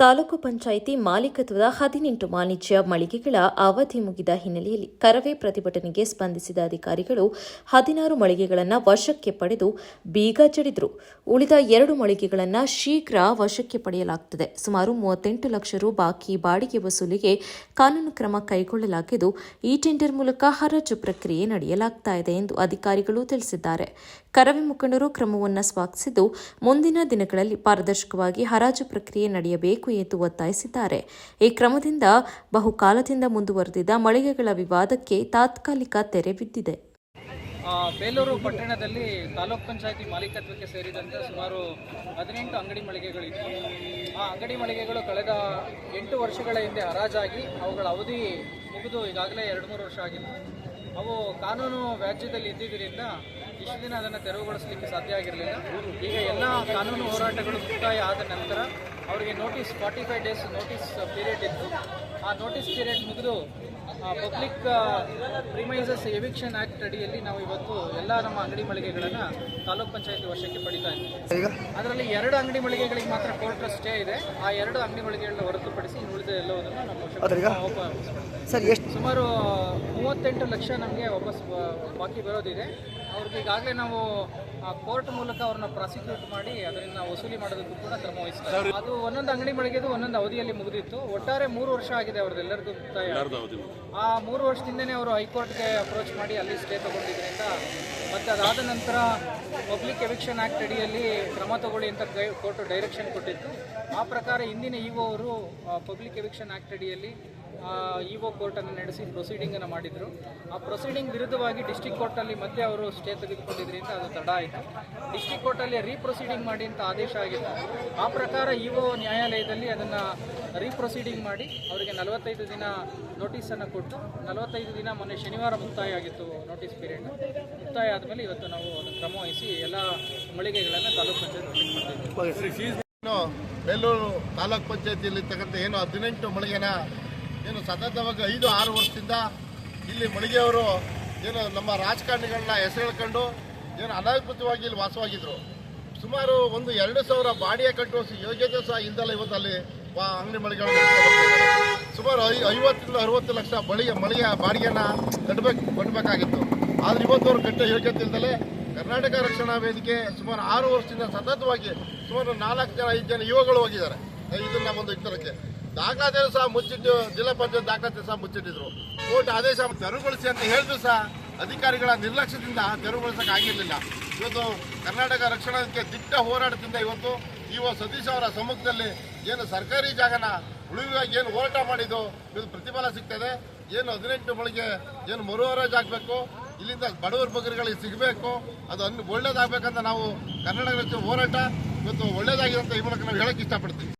ತಾಲೂಕು ಪಂಚಾಯಿತಿ ಮಾಲೀಕತ್ವದ 18 ವಾಣಿಜ್ಯ ಮಳಿಗೆಗಳ ಅವಧಿ ಮುಗಿದ ಹಿನ್ನೆಲೆಯಲ್ಲಿ ಕರವೇ ಪ್ರತಿಭಟನೆಗೆ ಸ್ಪಂದಿಸಿದ ಅಧಿಕಾರಿಗಳು 16 ಮಳಿಗೆಗಳನ್ನು ವಶಕ್ಕೆ ಪಡೆದು ಬೀಗ ಜಡಿದರು. ಉಳಿದ 2 ಮಳಿಗೆಗಳನ್ನು ಶೀಘ್ರ ವಶಕ್ಕೆ ಪಡೆಯಲಾಗುತ್ತದೆ. ಸುಮಾರು 38 ಲಕ್ಷ ರು ಬಾಕಿ ಬಾಡಿಗೆ ವಸೂಲಿಗೆ ಕಾನೂನು ಕ್ರಮ ಕೈಗೊಳ್ಳಲಾಗಿದ್ದು, ಈ ಟೆಂಡರ್ ಮೂಲಕ ಹರಾಜು ಪ್ರಕ್ರಿಯೆ ನಡೆಯಲಾಗುತ್ತಿದೆ ಎಂದು ಅಧಿಕಾರಿಗಳು ತಿಳಿಸಿದ್ದಾರೆ. ಕರವೇ ಮುಖಂಡರು ಕ್ರಮವನ್ನು ಸ್ವಾಗತಿಸಿದ್ದು, ಮುಂದಿನ ದಿನಗಳಲ್ಲಿ ಪಾರದರ್ಶಕವಾಗಿ ಹರಾಜು ಪ್ರಕ್ರಿಯೆ ನಡೆಯಬೇಕು ಎಂದು ಒತ್ತಾಯಿಸಿದ್ದಾರೆ. ಈ ಕ್ರಮದಿಂದ ಬಹುಕಾಲದಿಂದ ಮುಂದುವರೆದಿದ್ದ ಮಳಿಗೆಗಳ ವಿವಾದಕ್ಕೆ ತಾತ್ಕಾಲಿಕ ತೆರೆ ಬಿದ್ದಿದೆ. ಬೇಲೂರು ಪಟ್ಟಣದಲ್ಲಿ ತಾಲೂಕ್ ಪಂಚಾಯಿತಿ ಮಾಲೀಕತ್ವಕ್ಕೆ ಸೇರಿದಂತೆ ಸುಮಾರು 18 ಅಂಗಡಿ ಮಳಿಗೆಗಳಿತ್ತು. ಆ ಅಂಗಡಿ ಮಳಿಗೆಗಳು ಕಳೆದ 8 ವರ್ಷಗಳ ಹಿಂದೆ ಹರಾಜಾಗಿ ಅವುಗಳ ಅವಧಿ ಮುಗಿದು ಈಗಾಗಲೇ 2-3 ವರ್ಷ ಆಗಿತ್ತು. ಅವು ಕಾನೂನು ವ್ಯಾಜ್ಯದಲ್ಲಿ ಇದ್ದಿದ್ದರಿಂದ ಇಷ್ಟು ದಿನ ಅದನ್ನು ತೆರವುಗೊಳಿಸಲಿಕ್ಕೆ ಸಾಧ್ಯ ಆಗಿರಲಿಲ್ಲ. ಈಗ ಎಲ್ಲ ಕಾನೂನು ಹೋರಾಟಗಳು ಮುಕ್ತಾಯ ಆದ ನಂತರ ಅವರಿಗೆ ನೋಟಿಸ್ 45 ಡೇಸ್ ನೋಟಿಸ್ ಪೀರಿಯಡ್ ಇತ್ತು. ಆ ನೋಟಿಸ್ ಪೀರಿಯಡ್ ಮುಗಿದು ಪಬ್ಲಿಕ್ ಪ್ರಿಮೈಸಸ್ ಎವಿಕ್ಷನ್ ಆ್ಯಕ್ಟ್ ಅಡಿಯಲ್ಲಿ ನಾವು ಇವತ್ತು ಎಲ್ಲ ನಮ್ಮ ಅಂಗಡಿ ಮಳಿಗೆಗಳನ್ನು ತಾಲೂಕ್ ಪಂಚಾಯಿತಿ ವಶಕ್ಕೆ ಪಡಿತಾ ಇದ್ದೀವಿ. ಅದರಲ್ಲಿ 2 ಅಂಗಡಿ ಮಳಿಗೆಗಳಿಗೆ ಮಾತ್ರ ಕೋರ್ಟ್ ಸ್ಟೇ ಇದೆ. ಆ 2 ಅಂಗಡಿ ಮಳಿಗೆಗಳನ್ನ ಹೊರತುಪಡಿಸಿ ಉಳಿದ ಎಲ್ಲವುದನ್ನು ನಮ್ಮ ವಶಕ್ಕೆ ಸುಮಾರು 38 ಲಕ್ಷ ನಮಗೆ ವಾಪಸ್ ಬಾಕಿ ಬರೋದಿದೆ. ಅವ್ರಿಗೆ ಈಗಾಗಲೇ ನಾವು ಕೋರ್ಟ್ ಮೂಲಕ ಅವ್ರನ್ನ ಪ್ರಾಸಿಕ್ಯೂಟ್ ಮಾಡಿ ಅದರಿಂದ ವಸೂಲಿ ಮಾಡೋದಕ್ಕೂ ಕೂಡ ಕ್ರಮ ವಹಿಸ್ತಾರೆ. ಅದು ಒಂದೊಂದು ಅಂಗಡಿ ಮಳಿಗೆದು ಒಂದೊಂದು ಅವಧಿಯಲ್ಲಿ ಮುಗಿದಿತ್ತು. ಒಟ್ಟಾರೆ 3 ವರ್ಷ ಆಗಿದೆ ಅವ್ರದ್ದೆಲ್ಲರಿಗೂ ಮುಕ್ತಾಯ. ಆ 3 ವರ್ಷದಿಂದನೇ ಅವರು ಹೈಕೋರ್ಟ್ಗೆ ಅಪ್ರೋಚ್ ಮಾಡಿ ಅಲ್ಲಿ ಸ್ಟೇ ತಗೊಂಡಿದ್ದರಿಂದ ಮತ್ತು ಅದಾದ ನಂತರ ಪಬ್ಲಿಕ್ ಎವಿಕ್ಷನ್ ಆ್ಯಕ್ಟ್ ಅಡಿಯಲ್ಲಿ ಕ್ರಮ ತಗೊಳ್ಳಿ ಅಂತ ಕೋರ್ಟ್ ಡೈರೆಕ್ಷನ್ ಕೊಟ್ಟಿತ್ತು. ಆ ಪ್ರಕಾರ ಇಂದಿನ ಇಒ ಅವರು ಪಬ್ಲಿಕ್ ಎವಿಕ್ಷನ್ ಆ್ಯಕ್ಟ್ ಅಡಿಯಲ್ಲಿ ಇಒ ಕೋರ್ಟನ್ನು ನಡೆಸಿ ಪ್ರೊಸೀಡಿಂಗನ್ನು ಮಾಡಿದರು. ಆ ಪ್ರೊಸೀಡಿಂಗ್ ವಿರುದ್ಧವಾಗಿ ಡಿಸ್ಟಿಕ್ ಕೋರ್ಟಲ್ಲಿ ಮತ್ತೆ ಅವರು ಸ್ಟೇ ತೆಗೆದುಕೊಂಡಿದ್ದರಿಂದ ಅದು ತಡ ಆಯಿತು. ಡಿಸ್ಟಿಕ್ ಕೋರ್ಟಲ್ಲಿ ರೀಪ್ರೊಸೀಡಿಂಗ್ ಮಾಡಿ ಅಂತ ಆದೇಶ ಆಗಿತ್ತು. ಆ ಪ್ರಕಾರ ಇಒ ನ್ಯಾಯಾಲಯದಲ್ಲಿ ಅದನ್ನು ರೀಪ್ರೊಸೀಡಿಂಗ್ ಮಾಡಿ ಅವರಿಗೆ 45 ದಿನ ನೋಟಿಸನ್ನು ಕೊಟ್ಟು 45 ದಿನ ಮೊನ್ನೆ ಶನಿವಾರ ಮುಕ್ತಾಯ ಆಗಿತ್ತು ನೋಟಿಸ್ ಪೀರಿಯಡ್. ಮುಕ್ತಾಯ ಆದಮೇಲೆ ಇವತ್ತು ನಾವು ಕ್ರಮ ವಹಿಸಿ ಎಲ್ಲ ಮಳಿಗೆಗಳನ್ನು ತಾಲೂಕ್ ಪಂಚಾಯತ್ ಮಾಡಿದ್ದೀವಿ. ಬೇಲೂರು ತಾಲೂಕ್ ಪಂಚಾಯತಿಯಲ್ಲಿ ತಕ್ಕಂಥ ಏನು 18 ಮಳಿಗೆನ ಏನು ಸತತವಾಗಿ 5-6 ವರ್ಷದಿಂದ ಇಲ್ಲಿ ಮಳಿಗೆಯವರು ಏನು ನಮ್ಮ ರಾಜಕಾರಣಿಗಳನ್ನ ಹೆಸರು ಹೇಳ್ಕೊಂಡು ಏನು ಅನಧಿಕೃತವಾಗಿ ಇಲ್ಲಿ ವಾಸವಾಗಿದ್ದರು. ಸುಮಾರು 1-2 ಸಾವಿರ ಬಾಡಿಗೆ ಕಟ್ಟುವ ಯೋಗ್ಯತೆ ಸಹ ಇಲ್ದಲ್ಲ ಇವತ್ತು ಅಲ್ಲಿ ಅಂಗಡಿ ಮಳಿಗೆಗಳು ಸುಮಾರು 50-60 ಲಕ್ಷ ಮಳಿಗೆ ಬಾಡಿಗೆಯನ್ನು ಕಟ್ಟಬೇಕಾಗಿತ್ತು. ಆದರೆ ಇವತ್ತು ಅವರು ಕಟ್ಟೋ ಯೋಗ್ಯತೆ ಇಲ್ದಲೆ ಕರ್ನಾಟಕ ರಕ್ಷಣಾ ವೇದಿಕೆ ಸುಮಾರು 6 ವರ್ಷದಿಂದ ಸತತವಾಗಿ ಸುಮಾರು 4-5 ಜನ ಯುವಗಳು ಹೋಗಿದ್ದಾರೆ. ಇದನ್ನ ಒಂದು ಇತರಕ್ಕೆ ದಾಖಲಾತಿ ಸಹ ಮುಚ್ಚಿಟ್ಟು ಜಿಲ್ಲಾ ಪಂಚಾಯತ್ ದಾಖಲಾತಿ ಸಹ ಮುಚ್ಚಿಟ್ಟಿದ್ರು. ಕೋರ್ಟ್ ಆದೇಶ ತೆರವುಗೊಳಿಸಿ ಅಂತ ಹೇಳಿದ್ರು ಸಹ ಅಧಿಕಾರಿಗಳ ನಿರ್ಲಕ್ಷ್ಯದಿಂದ ತೆರವುಗೊಳಿಸಕ್ಕೆ ಆಗಿರಲಿಲ್ಲ. ಇವತ್ತು ಕರ್ನಾಟಕ ರಕ್ಷಣಾ ವೇದಿಕೆ ದಿಟ್ಟ ಹೋರಾಟದಿಂದ ಇವತ್ತು ಇಒ ಸತೀಶ್ ಅವರ ಸಮ್ಮುಖದಲ್ಲಿ ಏನು ಸರ್ಕಾರಿ ಜಾಗನ ಉಳಿವಾಗಿ ಏನು ಹೋರಾಟ ಮಾಡಿದ್ದು ಇದು ಪ್ರತಿಫಲ ಸಿಗ್ತದೆ. ಏನು 18 ಮಳಿಗೆ ಏನು ಮರುಹರಾಜು ಆಗಬೇಕು, ಇಲ್ಲಿಂದ ಬಡವರ ಬಗ್ಗರಿಗೆ ಸಿಗಬೇಕು, ಅದು ಒಳ್ಳೇದಾಗಬೇಕಂತ ನಾವು ಕರ್ನಾಟಕ ಹೋರಾಟ ಇವತ್ತು ಒಳ್ಳೇದಾಗಿದೆ ಅಂತ ಈ ಮೂಲಕ ನಾವು ಹೇಳಕ್ಕೆ ಇಷ್ಟಪಡ್ತೀವಿ.